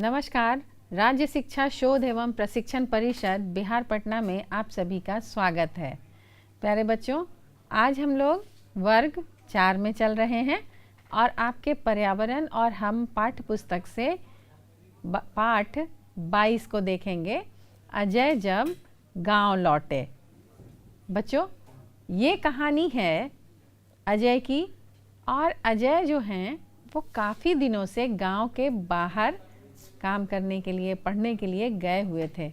नमस्कार। राज्य शिक्षा शोध एवं प्रशिक्षण परिषद बिहार पटना में आप सभी का स्वागत है। प्यारे बच्चों, आज हम लोग वर्ग 4 में चल रहे हैं और आपके पर्यावरण और हम पाठ्य पुस्तक से पाठ 22 को देखेंगे, अजय जब गांव लौटे। बच्चों, ये कहानी है अजय की, और अजय जो हैं वो काफ़ी दिनों से गांव के बाहर काम करने के लिए, पढ़ने के लिए गए हुए थे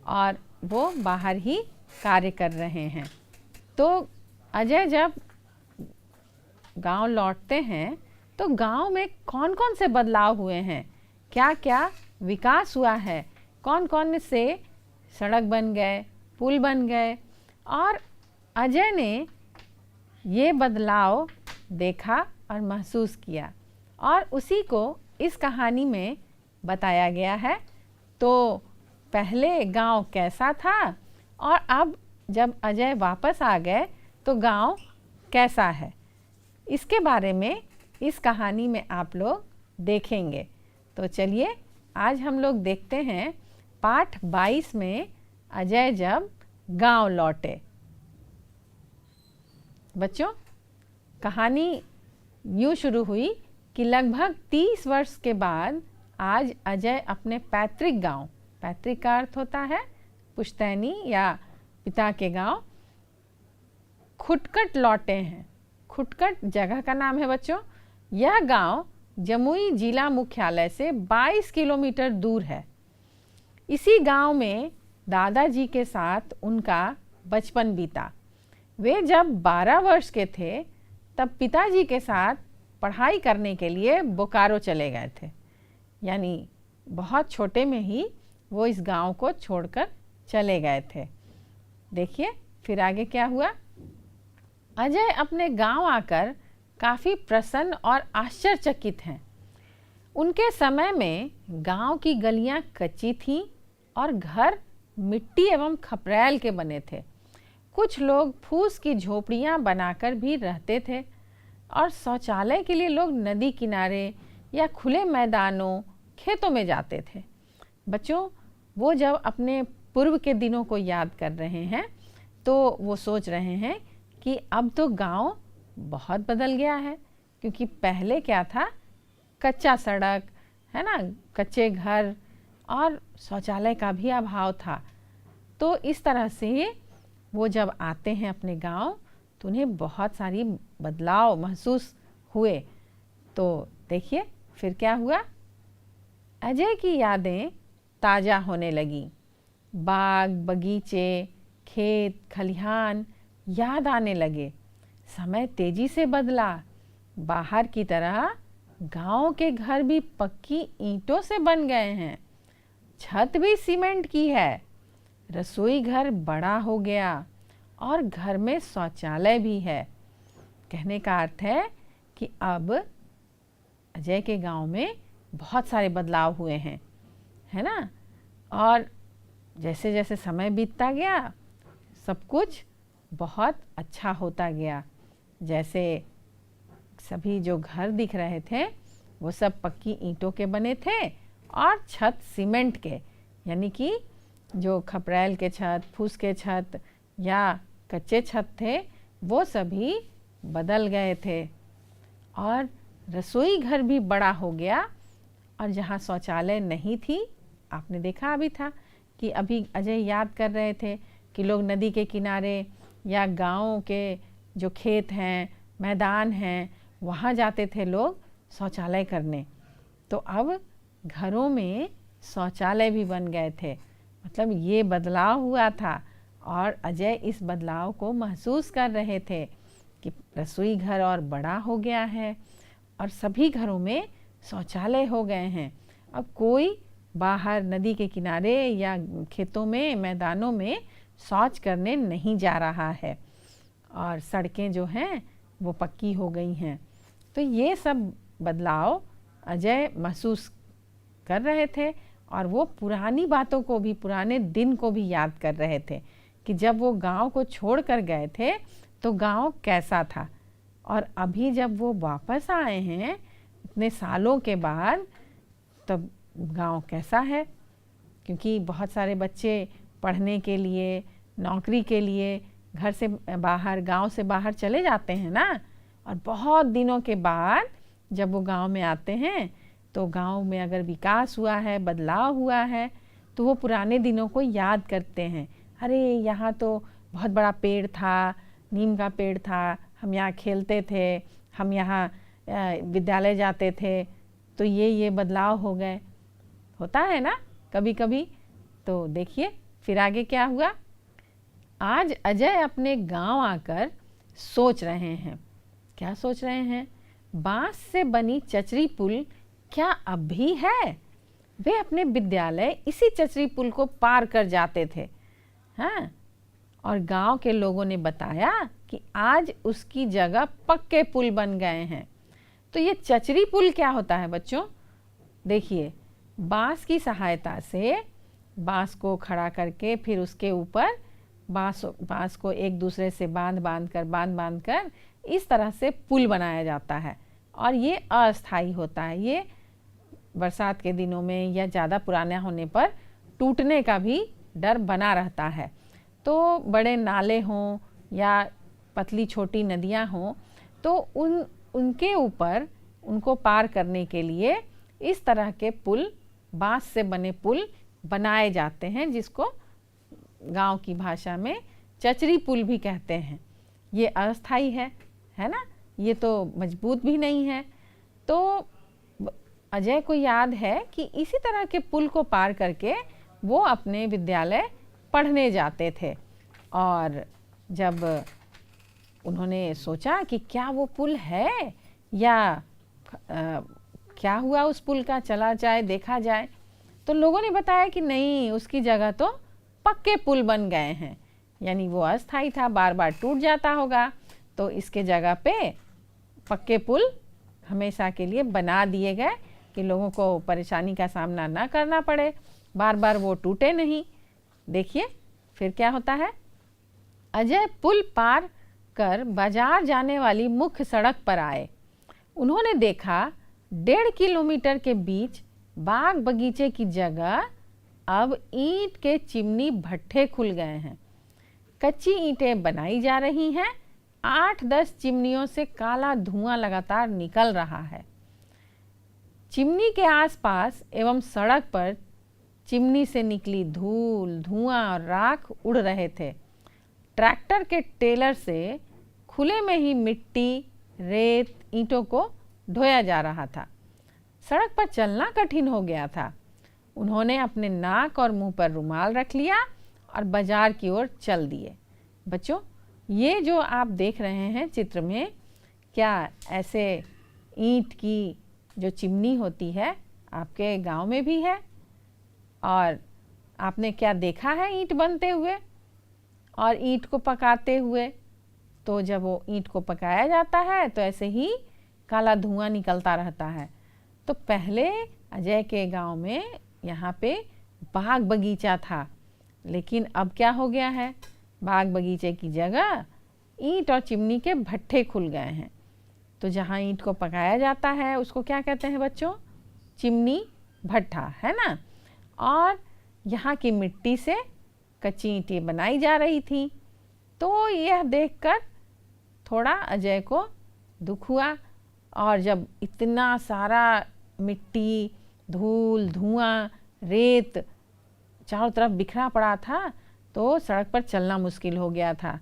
और वो बाहर ही कार्य कर रहे हैं। तो अजय जब गांव लौटते हैं तो गांव में कौन कौन से बदलाव हुए हैं, क्या क्या विकास हुआ है, कौन कौन से सड़क बन गए, पुल बन गए, और अजय ने ये बदलाव देखा और महसूस किया और उसी को इस कहानी में बताया गया है। तो पहले गांव कैसा था और अब जब अजय वापस आ गए तो गांव कैसा है, इसके बारे में इस कहानी में आप लोग देखेंगे। तो चलिए आज हम लोग देखते हैं पाठ 22 में अजय जब गांव लौटे। बच्चों, कहानी यूँ शुरू हुई कि लगभग 30 वर्ष के बाद आज अजय अपने पैतृक गांव, पैतृक का अर्थ होता है पुश्तैनी या पिता के गांव, खुटकट लौटे हैं। खुटकट जगह का नाम है बच्चों। यह गांव जमुई जिला मुख्यालय से 22 किलोमीटर दूर है। इसी गांव में दादाजी के साथ उनका बचपन बीता। वे जब 12 वर्ष के थे तब पिताजी के साथ पढ़ाई करने के लिए बोकारो चले गए थे, यानी बहुत छोटे में ही वो इस गांव को छोड़कर चले गए थे। देखिए फिर आगे क्या हुआ। अजय अपने गांव आकर काफ़ी प्रसन्न और आश्चर्यचकित हैं। उनके समय में गांव की गलियां कच्ची थीं और घर मिट्टी एवं खपरैल के बने थे। कुछ लोग फूस की झोपड़ियां बनाकर भी रहते थे और शौचालय के लिए लोग नदी किनारे या खुले मैदानों, खेतों में जाते थे। बच्चों, वो जब अपने पूर्व के दिनों को याद कर रहे हैं तो वो सोच रहे हैं कि अब तो गांव बहुत बदल गया है, क्योंकि पहले क्या था, कच्चा सड़क है ना, कच्चे घर और शौचालय का भी अभाव था। तो इस तरह से वो जब आते हैं अपने गांव तो उन्हें बहुत सारी बदलाव महसूस हुए। तो देखिए फिर क्या हुआ। अजय की यादें ताज़ा होने लगीं। बाग, बगीचे, खेत, खलिहान याद आने लगे। समय तेजी से बदला। बाहर की तरह गांव के घर भी पक्की ईंटों से बन गए हैं। छत भी सीमेंट की है। रसोई घर बड़ा हो गया और घर में शौचालय भी है। कहने का अर्थ है कि अब अजय के गांव में बहुत सारे बदलाव हुए हैं, है ना। और जैसे जैसे समय बीतता गया सब कुछ बहुत अच्छा होता गया। जैसे सभी जो घर दिख रहे थे वो सब पक्की ईंटों के बने थे और छत सीमेंट के, यानी कि जो खपरैल के छत, फूस के छत या कच्चे छत थे वो सभी बदल गए थे। और रसोई घर भी बड़ा हो गया। और जहाँ शौचालय नहीं थी, आपने देखा अभी था कि अभी अजय याद कर रहे थे कि लोग नदी के किनारे या गाँव के जो खेत हैं, मैदान हैं, वहाँ जाते थे लोग शौचालय करने। तो अब घरों में शौचालय भी बन गए थे। मतलब ये बदलाव हुआ था और अजय इस बदलाव को महसूस कर रहे थे कि रसोई घर और बड़ा हो गया है और सभी घरों में शौचालय हो गए हैं। अब कोई बाहर नदी के किनारे या खेतों में, मैदानों में शौच करने नहीं जा रहा है और सड़कें जो हैं वो पक्की हो गई हैं। तो ये सब बदलाव अजय महसूस कर रहे थे और वो पुरानी बातों को भी, पुराने दिन को भी याद कर रहे थे कि जब वो गांव को छोड़ कर गए थे तो गांव कैसा था। और अभी जब वो वापस आए हैं इतने सालों के बाद, तब गांव कैसा है, क्योंकि बहुत सारे बच्चे पढ़ने के लिए, नौकरी के लिए घर से बाहर, गांव से बाहर चले जाते हैं ना, और बहुत दिनों के बाद जब वो गांव में आते हैं तो गांव में अगर विकास हुआ है, बदलाव हुआ है, तो वो पुराने दिनों को याद करते हैं। अरे यहाँ तो बहुत बड़ा पेड़ था, नीम का पेड़ था, हम यहाँ खेलते थे, हम यहाँ विद्यालय जाते थे, तो ये बदलाव हो गए। होता है ना कभी कभी। तो देखिए फिर आगे क्या हुआ। आज अजय अपने गांव आकर सोच रहे हैं। क्या सोच रहे हैं? बांस से बनी चचरी पुल क्या अब भी है? वे अपने विद्यालय इसी चचरी पुल को पार कर जाते थे। हाँ, और गांव के लोगों ने बताया कि आज उसकी जगह पक्के पुल बन गए हैं। तो ये चचरी पुल क्या होता है बच्चों? देखिए, बांस की सहायता से बांस को खड़ा करके फिर उसके ऊपर बांस को एक दूसरे से बांध कर इस तरह से पुल बनाया जाता है। और ये अस्थाई होता है। ये बरसात के दिनों में या ज़्यादा पुराना होने पर टूटने का भी डर बना रहता है। तो बड़े नाले हों या पतली छोटी नदियाँ हों, तो उनके ऊपर उनको पार करने के लिए इस तरह के पुल, बांस से बने पुल बनाए जाते हैं, जिसको गांव की भाषा में चचरी पुल भी कहते हैं। ये अस्थाई है ना, ये तो मजबूत भी नहीं है। तो अजय को याद है कि इसी तरह के पुल को पार करके वो अपने विद्यालय पढ़ने जाते थे। और जब उन्होंने सोचा कि क्या वो पुल है या क्या हुआ उस पुल का, चला जाए देखा जाए, तो लोगों ने बताया कि नहीं, उसकी जगह तो पक्के पुल बन गए हैं। यानी वो अस्थाई था, बार बार टूट जाता होगा, तो इसके जगह पे पक्के पुल हमेशा के लिए बना दिए गए कि लोगों को परेशानी का सामना ना करना पड़े, बार बार वो टूटे नहीं। देखिए फिर क्या होता है। अजय पुल पार कर बाजार जाने वाली मुख्य सड़क पर आए। उन्होंने देखा 1.5 किलोमीटर के बीच बाग बगीचे की जगह अब ईंट के चिमनी भट्ठे खुल गए हैं। कच्ची ईंटें बनाई जा रही हैं। 8-10 चिमनियों से काला धुआं लगातार निकल रहा है। चिमनी के आसपास एवं सड़क पर चिमनी से निकली धूल, धुआं और राख उड़ रहे थे। ट्रैक्टर के टेलर से खुले में ही मिट्टी, रेत, ईंटों को ढोया जा रहा था। सड़क पर चलना कठिन हो गया था। उन्होंने अपने नाक और मुंह पर रुमाल रख लिया और बाजार की ओर चल दिए। बच्चों, ये जो आप देख रहे हैं चित्र में, क्या ऐसे ईंट की जो चिमनी होती है आपके गांव में भी है? और आपने क्या देखा है ईंट बनते हुए और ईंट को पकाते हुए? तो जब वो ईंट को पकाया जाता है तो ऐसे ही काला धुआं निकलता रहता है। तो पहले अजय के गांव में यहाँ पे बाग बगीचा था, लेकिन अब क्या हो गया है? बाग बगीचे की जगह ईंट और चिमनी के भट्ठे खुल गए हैं। तो जहाँ ईंट को पकाया जाता है उसको क्या कहते हैं बच्चों? चिमनी भट्ठा, है ना। और यहाँ की मिट्टी से कच्ची ईंटें बनाई जा रही थी। तो यह देखकर थोड़ा अजय को दुख हुआ। और जब इतना सारा मिट्टी, धूल, धुआं, रेत चारों तरफ बिखरा पड़ा था, तो सड़क पर चलना मुश्किल हो गया था।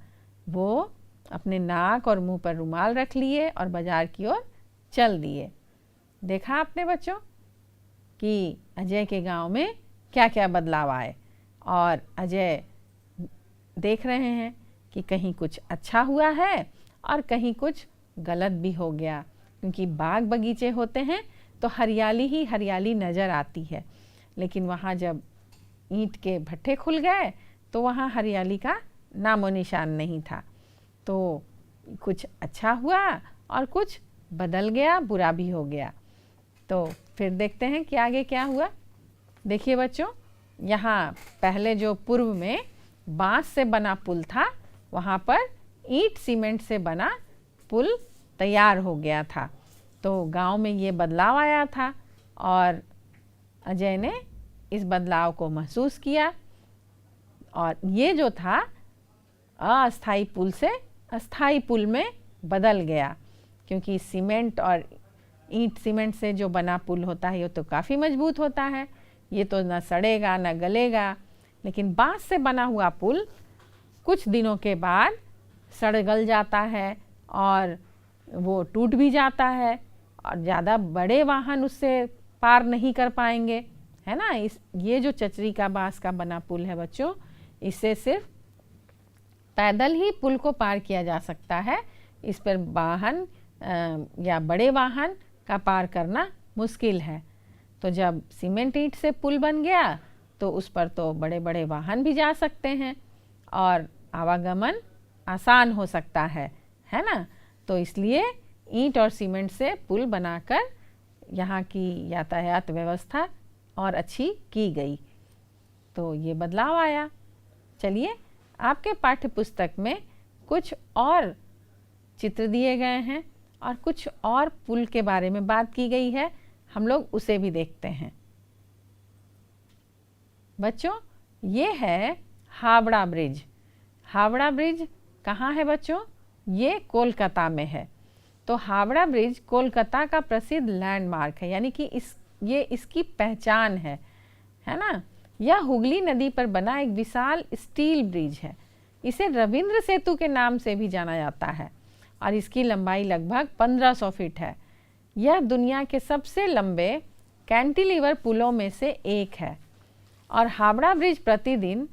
वो अपने नाक और मुंह पर रुमाल रख लिए और बाजार की ओर चल दिए। देखा आपने बच्चों कि अजय के गांव में क्या क्या बदलाव आए। और अजय देख रहे हैं कि कहीं कुछ अच्छा हुआ है और कहीं कुछ गलत भी हो गया, क्योंकि बाग बगीचे होते हैं तो हरियाली ही हरियाली नज़र आती है, लेकिन वहाँ जब ईंट के भट्ठे खुल गए तो वहाँ हरियाली का नामो निशान नहीं था। तो कुछ अच्छा हुआ और कुछ बदल गया, बुरा भी हो गया। तो फिर देखते हैं कि आगे क्या हुआ। देखिए बच्चों, यहाँ पहले जो पूर्व में बांस से बना पुल था, वहाँ पर ईंट सीमेंट से बना पुल तैयार हो गया था। तो गांव में ये बदलाव आया था और अजय ने इस बदलाव को महसूस किया और ये जो था अस्थाई पुल से अस्थाई पुल में बदल गया, क्योंकि सीमेंट और ईंट सीमेंट से जो बना पुल होता है ये तो काफ़ी मजबूत होता है, ये तो ना सड़ेगा ना गलेगा। लेकिन बांस से बना हुआ पुल कुछ दिनों के बाद सड़ गल जाता है और वो टूट भी जाता है और ज़्यादा बड़े वाहन उससे पार नहीं कर पाएंगे, है ना। ये जो चचरी का बांस का बना पुल है बच्चों, इससे सिर्फ पैदल ही पुल को पार किया जा सकता है, इस पर वाहन या बड़े वाहन का पार करना मुश्किल है। तो जब सीमेंट ईंट से पुल बन गया तो उस पर तो बड़े बड़े वाहन भी जा सकते हैं और आवागमन आसान हो सकता है ना। तो इसलिए ईंट और सीमेंट से पुल बनाकर यहाँ की यातायात व्यवस्था और अच्छी की गई, तो ये बदलाव आया। चलिए, आपके पाठ्य पुस्तक में कुछ और चित्र दिए गए हैं और कुछ और पुल के बारे में बात की गई है, हम लोग उसे भी देखते हैं। बच्चों, ये है हावड़ा ब्रिज। हावड़ा ब्रिज कहाँ है बच्चों? ये कोलकाता में है। तो हावड़ा ब्रिज कोलकाता का प्रसिद्ध लैंडमार्क है, यानी कि ये इसकी पहचान है ना। यह हुगली नदी पर बना एक विशाल स्टील ब्रिज है। इसे रविंद्र सेतु के नाम से भी जाना जाता है और इसकी लंबाई लगभग 1500 फीट है। यह दुनिया के सबसे लंबे कैंटिलीवर पुलों में से एक है और हावड़ा ब्रिज प्रतिदिन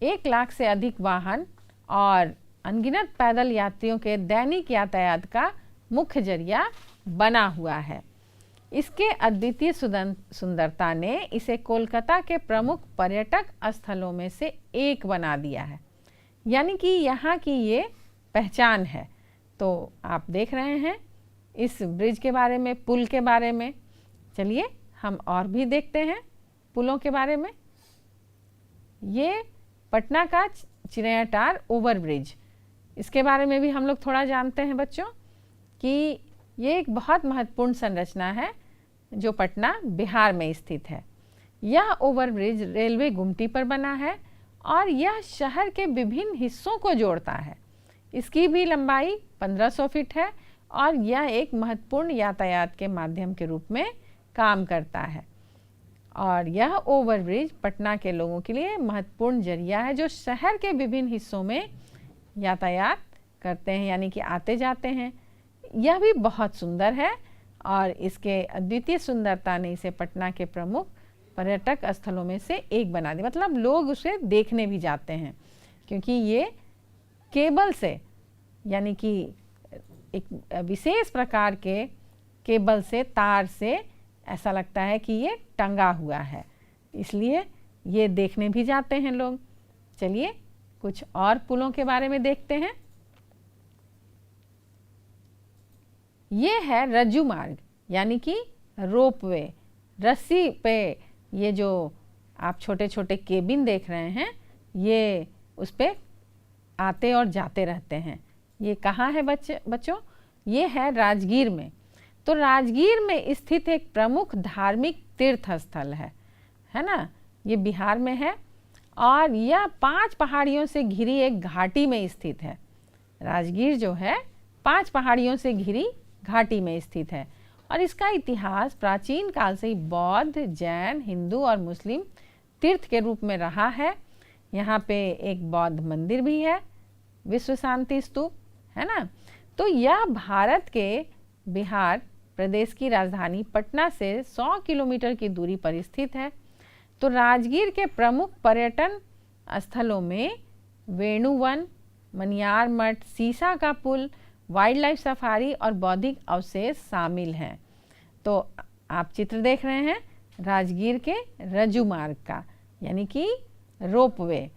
1 लाख से अधिक वाहन और अनगिनत पैदल यात्रियों के दैनिक यातायात का मुख्य जरिया बना हुआ है। इसके अद्वितीय सुंदरता ने इसे कोलकाता के प्रमुख पर्यटक स्थलों में से एक बना दिया है, यानी कि यहाँ की ये पहचान है। तो आप देख रहे हैं इस ब्रिज के बारे में, पुल के बारे में। चलिए हम और भी देखते हैं पुलों के बारे में। ये पटना का चिरैयाटार ओवर ब्रिज, इसके बारे में भी हम लोग थोड़ा जानते हैं बच्चों कि ये एक बहुत महत्वपूर्ण संरचना है जो पटना बिहार में स्थित है। यह ओवर ब्रिज रेलवे गुमटी पर बना है और यह शहर के विभिन्न हिस्सों को जोड़ता है। इसकी भी लंबाई 1500 फीट है और यह एक महत्वपूर्ण यातायात के माध्यम के रूप में काम करता है। और यह ओवर ब्रिज पटना के लोगों के लिए महत्वपूर्ण जरिया है जो शहर के विभिन्न हिस्सों में यातायात करते हैं, यानी कि आते जाते हैं। यह भी बहुत सुंदर है और इसके अद्वितीय सुंदरता ने इसे पटना के प्रमुख पर्यटक स्थलों में से एक बना दिया। मतलब लोग उसे देखने भी जाते हैं क्योंकि ये केबल से, यानी कि एक विशेष प्रकार के केबल से, तार से ऐसा लगता है कि ये टंगा हुआ है, इसलिए ये देखने भी जाते हैं लोग। चलिए कुछ और पुलों के बारे में देखते हैं। ये है रज्जू मार्ग, यानी कि रोपवे। रस्सी पे ये जो आप छोटे छोटे केबिन देख रहे हैं, ये उस पे आते और जाते रहते हैं। ये कहाँ है बच्चों? ये है राजगीर में। तो राजगीर में स्थित एक प्रमुख धार्मिक तीर्थ स्थल है ना। ये बिहार में है और यह 5 पहाड़ियों से घिरी एक घाटी में स्थित है। राजगीर जो है 5 पहाड़ियों से घिरी घाटी में स्थित है और इसका इतिहास प्राचीन काल से ही बौद्ध, जैन, हिंदू और मुस्लिम तीर्थ के रूप में रहा है। यहाँ पे एक बौद्ध मंदिर भी है, विश्व शांति स्तूप, है ना। तो यह भारत के बिहार प्रदेश की राजधानी पटना से 100 किलोमीटर की दूरी पर स्थित है। तो राजगीर के प्रमुख पर्यटन स्थलों में वेणुवन, मनियार मठ, सीसा का पुल, वाइल्ड लाइफ सफारी और बौद्धिक अवशेष शामिल हैं। तो आप चित्र देख रहे हैं राजगीर के रज्जू मार्ग का, यानी कि रोपवे,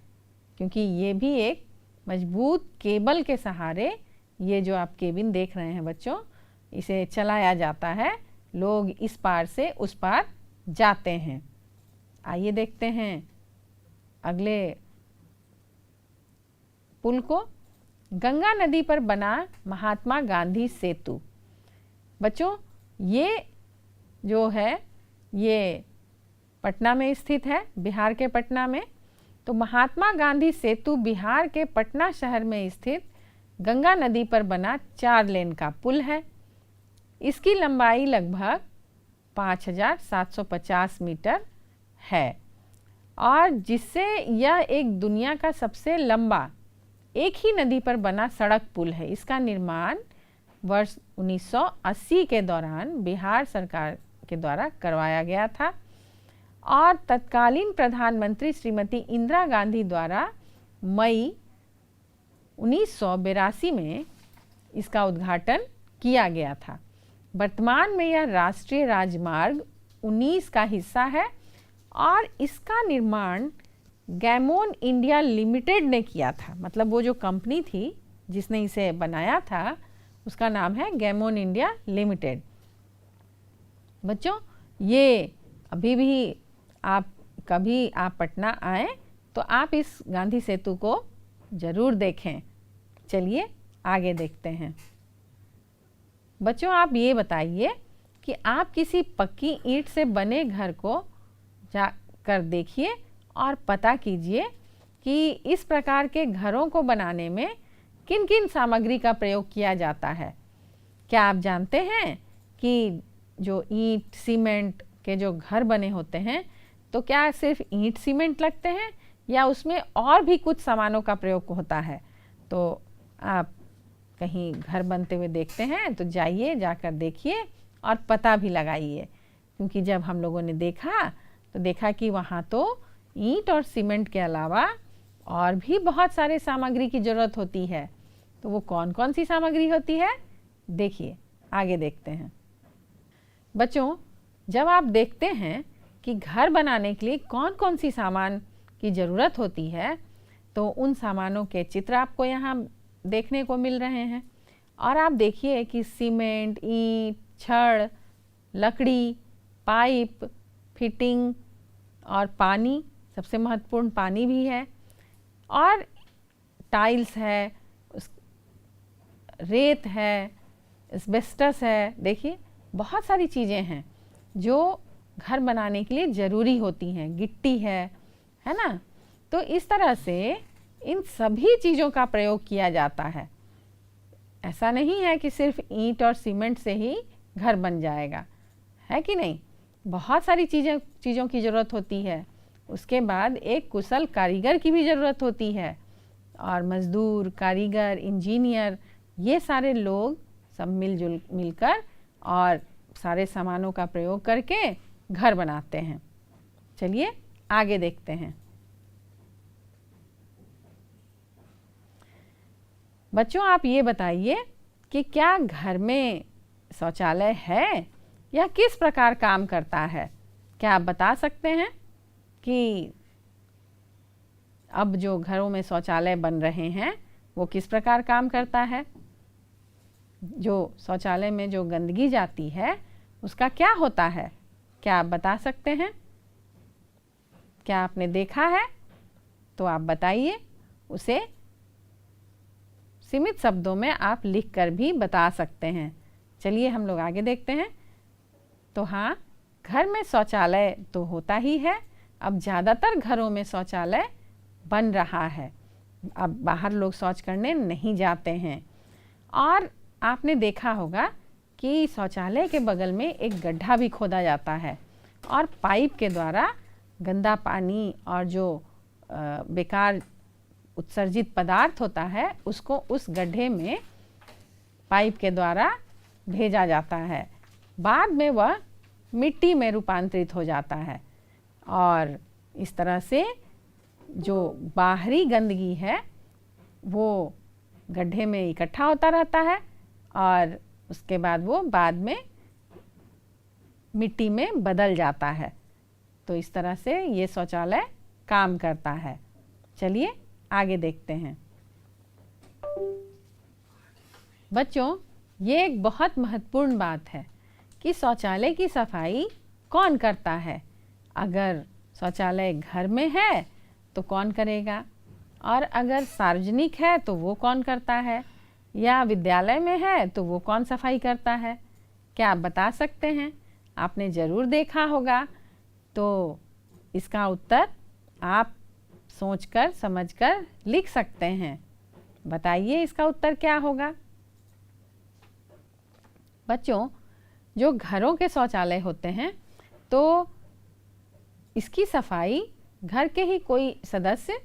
क्योंकि ये भी एक मजबूत केबल के सहारे, ये जो आप केबिन देख रहे हैं बच्चों, इसे चलाया जाता है। लोग इस पार से उस पार जाते हैं। आइए देखते हैं अगले पुल को। गंगा नदी पर बना महात्मा गांधी सेतु। बच्चों, ये जो है ये पटना में स्थित है, बिहार के पटना में। तो महात्मा गांधी सेतु बिहार के पटना शहर में स्थित गंगा नदी पर बना 4 लेन का पुल है। इसकी लंबाई लगभग 5750 मीटर है और जिससे यह एक दुनिया का सबसे लंबा एक ही नदी पर बना सड़क पुल है। इसका निर्माण वर्ष 1980 के दौरान बिहार सरकार के द्वारा करवाया गया था और तत्कालीन प्रधानमंत्री श्रीमती इंदिरा गांधी द्वारा मई 1982 में इसका उद्घाटन किया गया था। वर्तमान में यह राष्ट्रीय राजमार्ग 19 का हिस्सा है और इसका निर्माण गैमोन इंडिया लिमिटेड ने किया था। मतलब वो जो कंपनी थी जिसने इसे बनाया था उसका नाम है गैमोन इंडिया लिमिटेड। बच्चों, ये अभी भी कभी आप पटना आए तो आप इस गांधी सेतु को ज़रूर देखें। चलिए आगे देखते हैं। बच्चों, आप ये बताइए कि आप किसी पक्की ईंट से बने घर को जाकर देखिए और पता कीजिए कि इस प्रकार के घरों को बनाने में किन किन सामग्री का प्रयोग किया जाता है। क्या आप जानते हैं कि जो ईंट सीमेंट के जो घर बने होते हैं तो क्या सिर्फ ईंट सीमेंट लगते हैं या उसमें और भी कुछ सामानों का प्रयोग होता है? तो आप कहीं घर बनते हुए देखते हैं तो जाइए, जाकर देखिए और पता भी लगाइए, क्योंकि जब हम लोगों ने देखा तो देखा कि वहाँ तो ईंट और सीमेंट के अलावा और भी बहुत सारे सामग्री की ज़रूरत होती है। तो वो कौन कौन सी सामग्री होती है, देखिए आगे देखते हैं। बच्चों, जब आप देखते हैं कि घर बनाने के लिए कौन कौन सी सामान की ज़रूरत होती है तो उन सामानों के चित्र आपको यहाँ देखने को मिल रहे हैं। और आप देखिए कि सीमेंट, ईंट, छड़, लकड़ी, पाइप, फिटिंग और पानी, सबसे महत्वपूर्ण पानी भी है, और टाइल्स है, रेत है, एस्बेस्टस है। देखिए बहुत सारी चीज़ें हैं जो घर बनाने के लिए ज़रूरी होती हैं, गिट्टी है ना। तो इस तरह से इन सभी चीज़ों का प्रयोग किया जाता है। ऐसा नहीं है कि सिर्फ ईंट और सीमेंट से ही घर बन जाएगा, है कि नहीं। बहुत सारी चीज़ों की ज़रूरत होती है। उसके बाद एक कुशल कारीगर की भी ज़रूरत होती है, और मज़दूर, कारीगर, इंजीनियर, ये सारे लोग सब मिलकर और सारे सामानों का प्रयोग करके घर बनाते हैं। चलिए आगे देखते हैं। बच्चों, आप ये बताइए कि क्या घर में शौचालय है या किस प्रकार काम करता है? क्या आप बता सकते हैं कि अब जो घरों में शौचालय बन रहे हैं वो किस प्रकार काम करता है? जो शौचालय में जो गंदगी जाती है उसका क्या होता है? क्या आप बता सकते हैं? क्या आपने देखा है? तो आप बताइए, उसे सीमित शब्दों में आप लिखकर भी बता सकते हैं। चलिए हम लोग आगे देखते हैं। तो हाँ, घर में शौचालय तो होता ही है। अब ज़्यादातर घरों में शौचालय बन रहा है। अब बाहर लोग शौच करने नहीं जाते हैं। और आपने देखा होगा कि शौचालय के बगल में एक गड्ढा भी खोदा जाता है और पाइप के द्वारा गंदा पानी और जो बेकार उत्सर्जित पदार्थ होता है उसको उस गड्ढे में पाइप के द्वारा भेजा जाता है। बाद में वह मिट्टी में रूपांतरित हो जाता है और इस तरह से जो बाहरी गंदगी है वो गड्ढे में इकट्ठा होता रहता है और उसके बाद वो बाद में मिट्टी में बदल जाता है। तो इस तरह से ये शौचालय काम करता है। चलिए आगे देखते हैं। बच्चों, ये एक बहुत महत्वपूर्ण बात है कि शौचालय की सफाई कौन करता है। अगर शौचालय घर में है तो कौन करेगा, और अगर सार्वजनिक है तो वो कौन करता है, या विद्यालय में है तो वो कौन सफाई करता है? क्या आप बता सकते हैं? आपने ज़रूर देखा होगा। तो इसका उत्तर आप सोचकर समझकर लिख सकते हैं। बताइए इसका उत्तर क्या होगा। बच्चों, जो घरों के शौचालय होते हैं तो इसकी सफाई घर के ही कोई सदस्य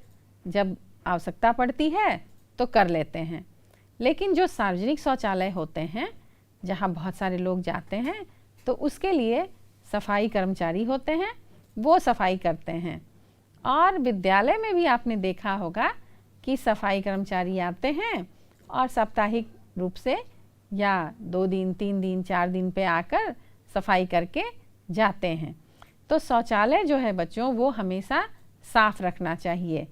जब आवश्यकता पड़ती है तो कर लेते हैं, लेकिन जो सार्वजनिक शौचालय होते हैं जहाँ बहुत सारे लोग जाते हैं तो उसके लिए सफाई कर्मचारी होते हैं, वो सफाई करते हैं। और विद्यालय में भी आपने देखा होगा कि सफाई कर्मचारी आते हैं और साप्ताहिक रूप से या 2 दिन 3 दिन 4 दिन पे आकर सफाई करके जाते हैं। तो शौचालय जो है बच्चों वो हमेशा साफ रखना चाहिए,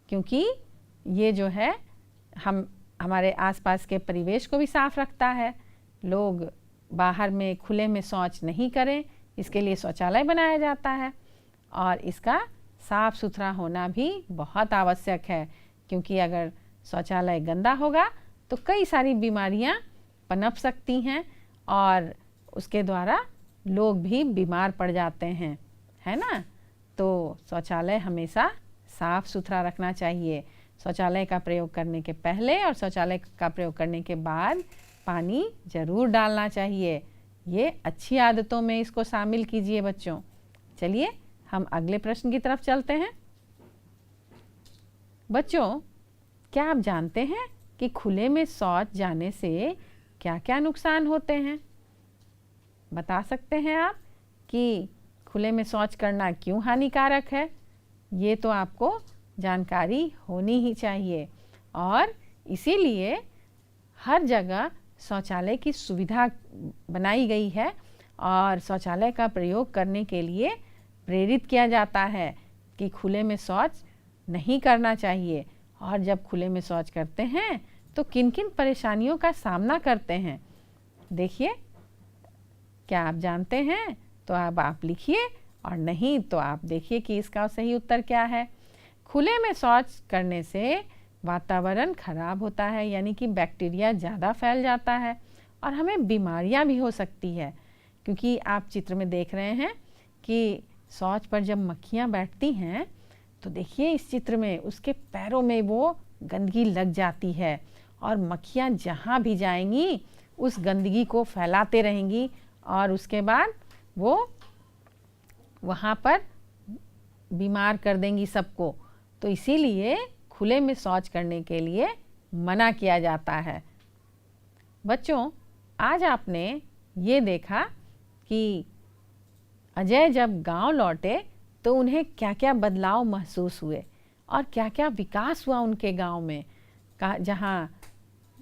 क्योंकि ये जो है हमारे आसपास के परिवेश को भी साफ रखता है। लोग बाहर में खुले में शौच नहीं करें, इसके लिए शौचालय बनाया जाता है। और इसका साफ सुथरा होना भी बहुत आवश्यक है, क्योंकि अगर शौचालय गंदा होगा तो कई सारी बीमारियां पनप सकती हैं और उसके द्वारा लोग भी बीमार पड़ जाते हैं, है ना। तो शौचालय हमेशा साफ सुथरा रखना चाहिए। शौचालय का प्रयोग करने के पहले और शौचालय का प्रयोग करने के बाद पानी ज़रूर डालना चाहिए। ये अच्छी आदतों में इसको शामिल कीजिए बच्चों। चलिए हम अगले प्रश्न की तरफ चलते हैं। बच्चों, क्या आप जानते हैं कि खुले में शौच जाने से क्या क्या नुकसान होते हैं? बता सकते हैं आप कि खुले में शौच करना क्यों हानिकारक है? ये तो आपको जानकारी होनी ही चाहिए और इसीलिए हर जगह शौचालय की सुविधा बनाई गई है और शौचालय का प्रयोग करने के लिए प्रेरित किया जाता है कि खुले में शौच नहीं करना चाहिए। और जब खुले में शौच करते हैं तो किन किन परेशानियों का सामना करते हैं, देखिए। क्या आप जानते हैं? तो अब आप लिखिए, और नहीं तो आप देखिए कि इसका सही उत्तर क्या है। खुले में शौच करने से वातावरण खराब होता है, यानी कि बैक्टीरिया ज़्यादा फैल जाता है और हमें बीमारियां भी हो सकती है। क्योंकि आप चित्र में देख रहे हैं कि शौच पर जब मक्खियां बैठती हैं तो देखिए इस चित्र में उसके पैरों में वो गंदगी लग जाती है और मक्खियां जहाँ भी जाएंगी उस गंदगी को फैलाते रहेंगी और उसके बाद वो वहाँ पर बीमार कर देंगी सबको। तो इसीलिए खुले में शौच करने के लिए मना किया जाता है। बच्चों, आज आपने ये देखा कि अजय जब गांव लौटे तो उन्हें क्या क्या बदलाव महसूस हुए और क्या क्या विकास हुआ उनके गांव में। जहाँ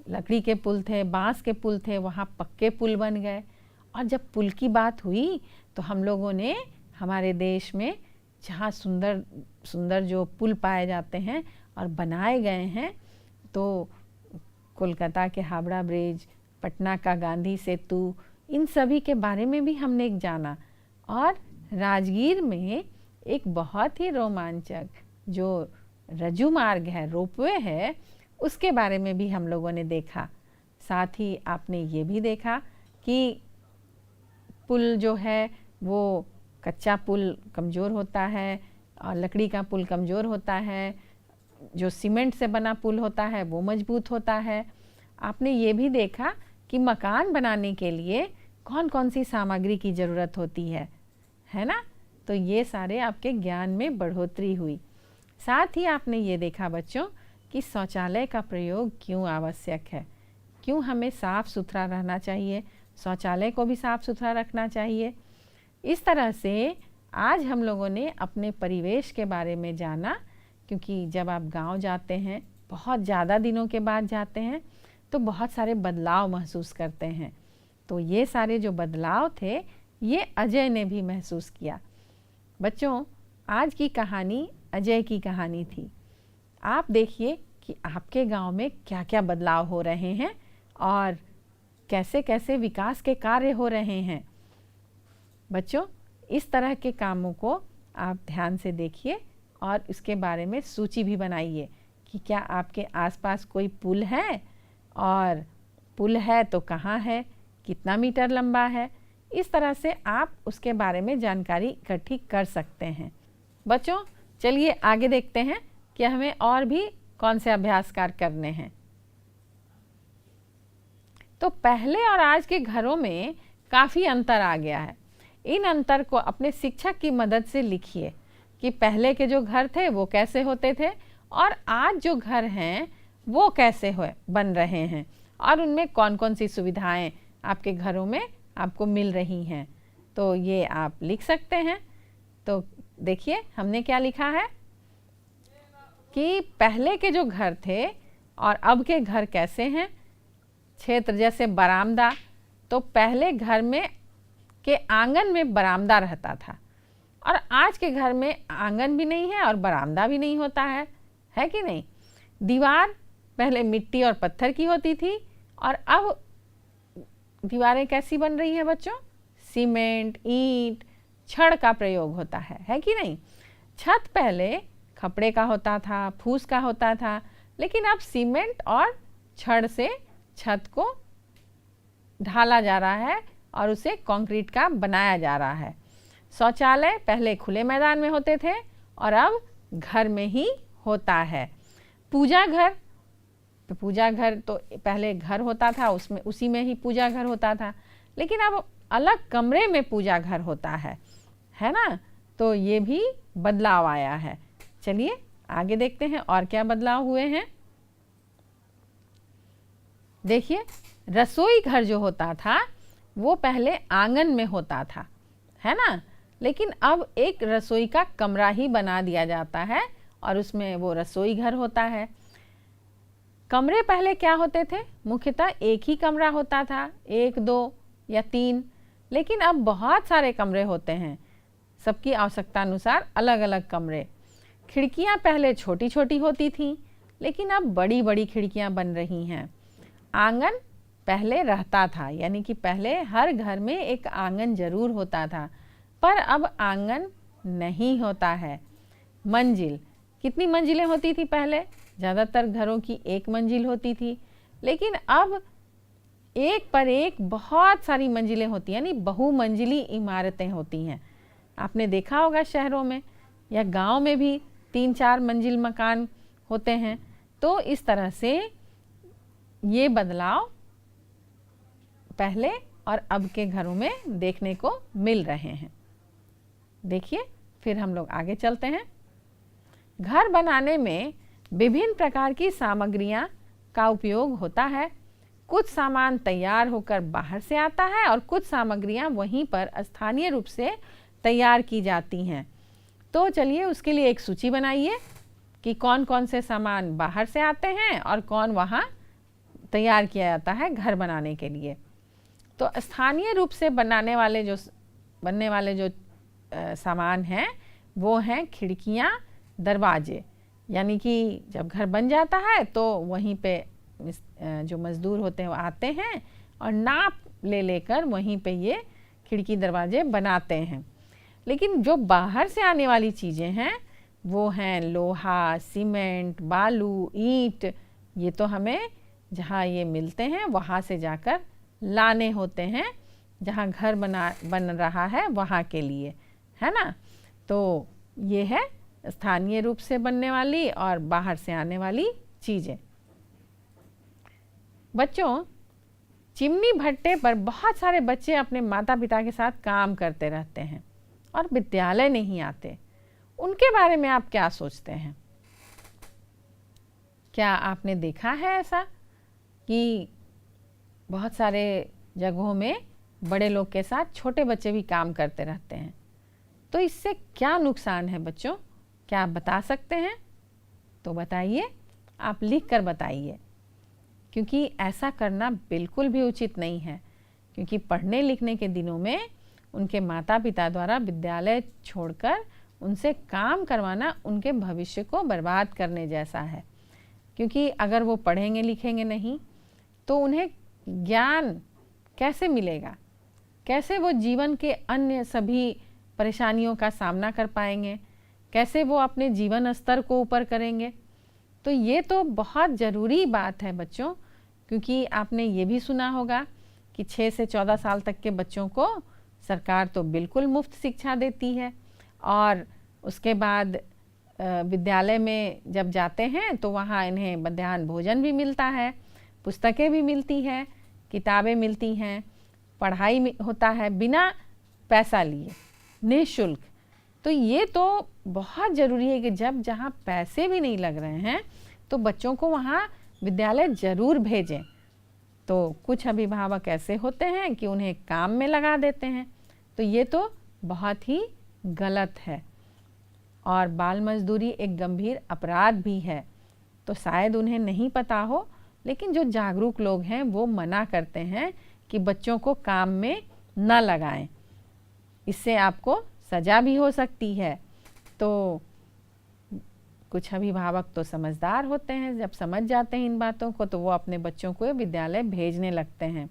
लकड़ी के पुल थे, बांस के पुल थे, वहाँ पक्के पुल बन गए। और जब पुल की बात हुई तो हम लोगों ने हमारे देश में जहाँ सुंदर सुंदर जो पुल पाए जाते हैं और बनाए गए हैं, तो कोलकाता के हावड़ा ब्रिज, पटना का गांधी सेतु, इन सभी के बारे में भी हमने जाना। और राजगीर में एक बहुत ही रोमांचक जो रज्जू मार्ग है, रोपवे है, उसके बारे में भी हम लोगों ने देखा। साथ ही आपने ये भी देखा कि पुल जो है वो कच्चा पुल कमज़ोर होता है और लकड़ी का पुल कमज़ोर होता है, जो सीमेंट से बना पुल होता है वो मजबूत होता है। आपने ये भी देखा कि मकान बनाने के लिए कौन कौन सी सामग्री की ज़रूरत होती है ना। तो ये सारे आपके ज्ञान में बढ़ोतरी हुई। साथ ही आपने ये देखा बच्चों कि शौचालय का प्रयोग क्यों आवश्यक है, क्यों हमें साफ़ सुथरा रहना चाहिए, शौचालय को भी साफ़ सुथरा रखना चाहिए। इस तरह से आज हम लोगों ने अपने परिवेश के बारे में जाना, क्योंकि जब आप गांव जाते हैं, बहुत ज़्यादा दिनों के बाद जाते हैं, तो बहुत सारे बदलाव महसूस करते हैं। तो ये सारे जो बदलाव थे ये अजय ने भी महसूस किया। बच्चों, आज की कहानी अजय की कहानी थी। आप देखिए कि आपके गांव में क्या क्या बदलाव हो रहे हैं और कैसे कैसे विकास के कार्य हो रहे हैं। बच्चों, इस तरह के कामों को आप ध्यान से देखिए और इसके बारे में सूची भी बनाइए कि क्या आपके आसपास कोई पुल है, और पुल है तो कहाँ है, कितना मीटर लंबा है। इस तरह से आप उसके बारे में जानकारी इकट्ठी कर सकते हैं। बच्चों चलिए आगे देखते हैं कि हमें और भी कौन से अभ्यास कार्य करने हैं। तो पहले और आज के घरों में काफ़ी अंतर आ गया है। इन अंतर को अपने शिक्षक की मदद से लिखिए कि पहले के जो घर थे वो कैसे होते थे और आज जो घर हैं वो कैसे बन रहे हैं और उनमें कौन कौन सी सुविधाएं आपके घरों में आपको मिल रही हैं। तो ये आप लिख सकते हैं। तो देखिए हमने क्या लिखा है कि पहले के जो घर थे और अब के घर कैसे हैं। क्षेत्र जैसे बरामदा, तो पहले घर में के आंगन में बरामदा रहता था और आज के घर में आंगन भी नहीं है और बरामदा भी नहीं होता है कि नहीं। दीवार पहले मिट्टी और पत्थर की होती थी और अब दीवारें कैसी बन रही हैं बच्चों, सीमेंट, ईंट, छड़ का प्रयोग होता है कि नहीं। छत पहले खपड़े का होता था, फूस का होता था, लेकिन अब सीमेंट और छड़ से छत को ढाला जा रहा है और उसे कंक्रीट का बनाया जा रहा है। शौचालय पहले खुले मैदान में होते थे और अब घर में ही होता है। पूजा घर तो पहले घर होता था, उसमें उसी में ही पूजा घर होता था, लेकिन अब अलग कमरे में पूजा घर होता है ना। तो ये भी बदलाव आया है। चलिए आगे देखते हैं और क्या बदलाव हुए हैं। देखिए रसोई घर जो होता था वो पहले आंगन में होता था, है ना, लेकिन अब एक रसोई का कमरा ही बना दिया जाता है और उसमें वो रसोई घर होता है। कमरे पहले क्या होते थे, मुख्यतः एक ही कमरा होता था, 1, 2 या 3, लेकिन अब बहुत सारे कमरे होते हैं, सबकी आवश्यकता अनुसार अलग अलग कमरे। खिड़कियां पहले छोटी छोटी होती थीं, लेकिन अब बड़ी बड़ी खिड़कियां बन रही हैं। आंगन पहले रहता था, यानी कि पहले हर घर में एक आंगन जरूर होता था, पर अब आंगन नहीं होता है। मंजिल, कितनी मंजिलें होती थी पहले, ज़्यादातर घरों की 1 मंजिल होती थी, लेकिन अब एक पर एक बहुत सारी मंजिलें होती हैं, यानी बहुमंजिली इमारतें होती हैं। आपने देखा होगा शहरों में या गांव में भी 3-4 मंजिल मकान होते हैं। तो इस तरह से ये बदलाव पहले और अब के घरों में देखने को मिल रहे हैं। देखिए फिर हम लोग आगे चलते हैं। घर बनाने में विभिन्न प्रकार की सामग्रियां का उपयोग होता है। कुछ सामान तैयार होकर बाहर से आता है और कुछ सामग्रियां वहीं पर स्थानीय रूप से तैयार की जाती हैं। तो चलिए उसके लिए एक सूची बनाइए कि कौन कौन से सामान बाहर से आते हैं और कौन वहाँ तैयार किया जाता है घर बनाने के लिए। तो स्थानीय रूप से बनने वाले जो सामान हैं वो हैं खिड़कियाँ, दरवाजे, यानी कि जब घर बन जाता है तो वहीं पे जो मज़दूर होते हैं वो आते हैं और नाप लेकर वहीं पे ये खिड़की दरवाजे बनाते हैं। लेकिन जो बाहर से आने वाली चीज़ें हैं वो हैं लोहा, सीमेंट, बालू, ईंट। ये तो हमें जहाँ ये मिलते हैं वहाँ से जाकर लाने होते हैं, जहाँ घर बन रहा है वहाँ के लिए, है ना। तो ये है स्थानीय रूप से बनने वाली और बाहर से आने वाली चीज़ें। बच्चों, चिमनी भट्टे पर बहुत सारे बच्चे अपने माता पिता के साथ काम करते रहते हैं और विद्यालय नहीं आते। उनके बारे में आप क्या सोचते हैं? क्या आपने देखा है ऐसा कि बहुत सारे जगहों में बड़े लोग के साथ छोटे बच्चे भी काम करते रहते हैं? तो इससे क्या नुकसान है बच्चों, क्या आप बता सकते हैं? तो बताइए, आप लिख कर बताइए, क्योंकि ऐसा करना बिल्कुल भी उचित नहीं है। क्योंकि पढ़ने लिखने के दिनों में उनके माता पिता द्वारा विद्यालय छोड़कर उनसे काम करवाना उनके भविष्य को बर्बाद करने जैसा है। क्योंकि अगर वो पढ़ेंगे लिखेंगे नहीं तो उन्हें ज्ञान कैसे मिलेगा, कैसे वो जीवन के अन्य सभी परेशानियों का सामना कर पाएंगे, कैसे वो अपने जीवन स्तर को ऊपर करेंगे। तो ये तो बहुत ज़रूरी बात है बच्चों, क्योंकि आपने ये भी सुना होगा कि 6 से 14 साल तक के बच्चों को सरकार तो बिल्कुल मुफ्त शिक्षा देती है और उसके बाद विद्यालय में जब जाते हैं तो वहाँ इन्हें मध्याह्न भोजन भी मिलता है, पुस्तकें भी मिलती हैं, किताबें मिलती हैं, पढ़ाई होता है बिना पैसा लिए, निःशुल्क। तो ये तो बहुत ज़रूरी है कि जब जहाँ पैसे भी नहीं लग रहे हैं तो बच्चों को वहाँ विद्यालय ज़रूर भेजें। तो कुछ अभिभावक ऐसे होते हैं कि उन्हें काम में लगा देते हैं, तो ये तो बहुत ही गलत है। और बाल मजदूरी एक गंभीर अपराध भी है। तो शायद उन्हें नहीं पता हो, लेकिन जो जागरूक लोग हैं वो मना करते हैं कि बच्चों को काम में न लगाएं, इससे आपको सज़ा भी हो सकती है। तो कुछ अभिभावक तो समझदार होते हैं, जब समझ जाते हैं इन बातों को तो वो अपने बच्चों को विद्यालय भेजने लगते हैं।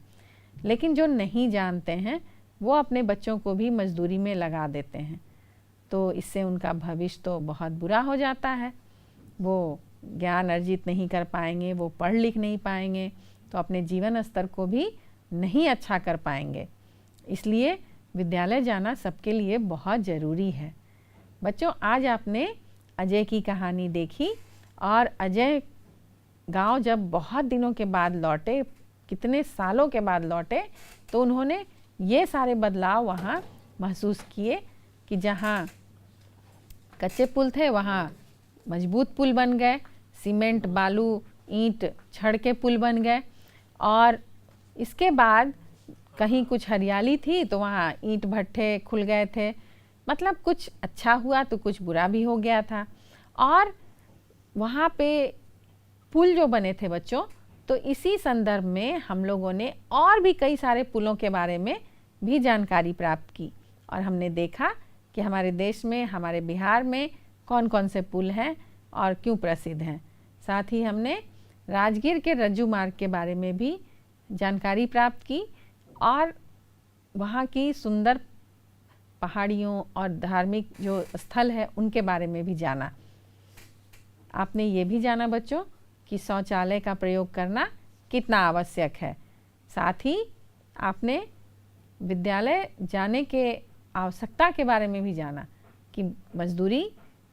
लेकिन जो नहीं जानते हैं वो अपने बच्चों को भी मजदूरी में लगा देते हैं, तो इससे उनका भविष्य तो बहुत बुरा हो जाता है। वो ज्ञान अर्जित नहीं कर पाएंगे, वो पढ़ लिख नहीं पाएंगे, तो अपने जीवन स्तर को भी नहीं अच्छा कर पाएंगे। इसलिए विद्यालय जाना सबके लिए बहुत ज़रूरी है। बच्चों, आज आपने अजय की कहानी देखी, और अजय गांव जब बहुत दिनों के बाद लौटे, कितने सालों के बाद लौटे, तो उन्होंने ये सारे बदलाव वहाँ महसूस किए कि जहाँ कच्चे पुल थे वहाँ मजबूत पुल बन गए, सीमेंट, बालू, ईंट, छड़ के पुल बन गए। और इसके बाद कहीं कुछ हरियाली थी तो वहाँ ईंट भट्ठे खुल गए थे। मतलब कुछ अच्छा हुआ तो कुछ बुरा भी हो गया था। और वहाँ पे पुल जो बने थे बच्चों, तो इसी संदर्भ में हम लोगों ने और भी कई सारे पुलों के बारे में भी जानकारी प्राप्त की, और हमने देखा कि हमारे देश में, हमारे बिहार में कौन कौन से पुल हैं और क्यों प्रसिद्ध हैं। साथ ही हमने राजगीर के रज्जू मार्ग के बारे में भी जानकारी प्राप्त की, और वहाँ की सुंदर पहाड़ियों और धार्मिक जो स्थल है उनके बारे में भी जाना। आपने ये भी जाना बच्चों कि शौचालय का प्रयोग करना कितना आवश्यक है। साथ ही आपने विद्यालय जाने के आवश्यकता के बारे में भी जाना कि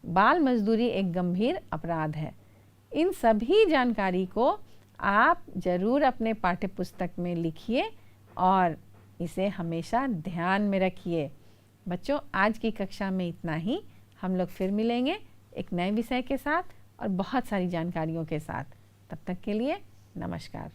बाल मजदूरी एक गंभीर अपराध है। इन सभी जानकारी को आप ज़रूर अपने पाठ्यपुस्तक में लिखिए और इसे हमेशा ध्यान में रखिए। बच्चों, आज की कक्षा में इतना ही। हम लोग फिर मिलेंगे एक नए विषय के साथ और बहुत सारी जानकारियों के साथ। तब तक के लिए नमस्कार।